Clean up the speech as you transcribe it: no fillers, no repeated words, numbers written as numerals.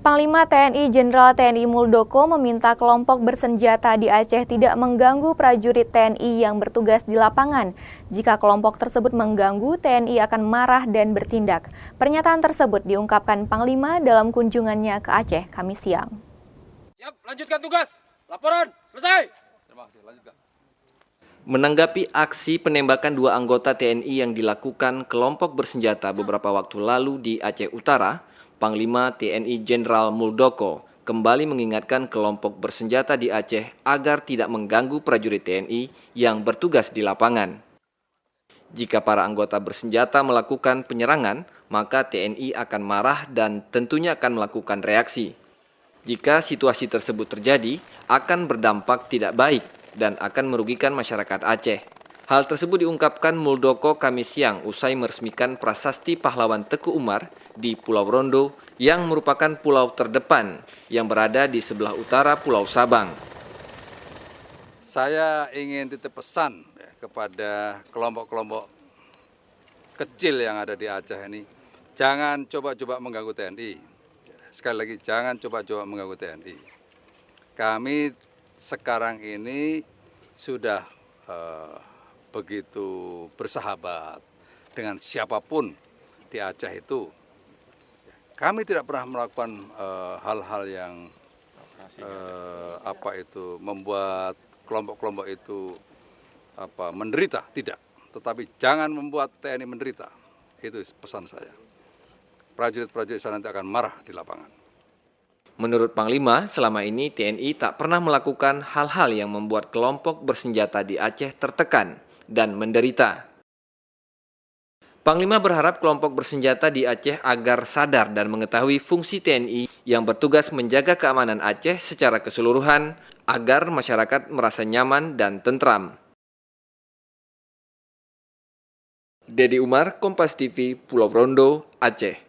Panglima TNI Jenderal TNI Muldoko meminta kelompok bersenjata di Aceh tidak mengganggu prajurit TNI yang bertugas di lapangan. Jika kelompok tersebut mengganggu, TNI akan marah dan bertindak. Pernyataan tersebut diungkapkan Panglima dalam kunjungannya ke Aceh Kamis siang. Siap, lanjutkan tugas. Laporan, selesai. Terima kasih, lanjutkan. Menanggapi aksi penembakan dua anggota TNI yang dilakukan kelompok bersenjata beberapa waktu lalu di Aceh Utara, Panglima TNI Jenderal Muldoko kembali mengingatkan kelompok bersenjata di Aceh agar tidak mengganggu prajurit TNI yang bertugas di lapangan. Jika para anggota bersenjata melakukan penyerangan, maka TNI akan marah dan tentunya akan melakukan reaksi. Jika situasi tersebut terjadi, akan berdampak tidak baik dan akan merugikan masyarakat Aceh. Hal tersebut diungkapkan Muldoko Kamis siang usai meresmikan Prasasti Pahlawan Teku Umar di Pulau Rondo yang merupakan pulau terdepan yang berada di sebelah utara Pulau Sabang. Saya ingin titip pesan kepada kelompok-kelompok kecil yang ada di Aceh ini. Jangan coba-coba mengganggu TNI. Sekali lagi, jangan coba-coba mengganggu TNI. Kami sekarang ini sudah begitu bersahabat dengan siapapun di Aceh itu. Kami tidak pernah melakukan hal-hal yang membuat kelompok-kelompok itu menderita, tidak. Tetapi jangan membuat TNI menderita. Itu pesan saya. Prajurit-prajurit saya nanti akan marah di lapangan. Menurut Panglima, selama ini TNI tak pernah melakukan hal-hal yang membuat kelompok bersenjata di Aceh tertekan dan menderita. Panglima berharap kelompok bersenjata di Aceh agar sadar dan mengetahui fungsi TNI yang bertugas menjaga keamanan Aceh secara keseluruhan agar masyarakat merasa nyaman dan tentram. Dedi Umar, Kompas TV, Pulau Rondo, Aceh.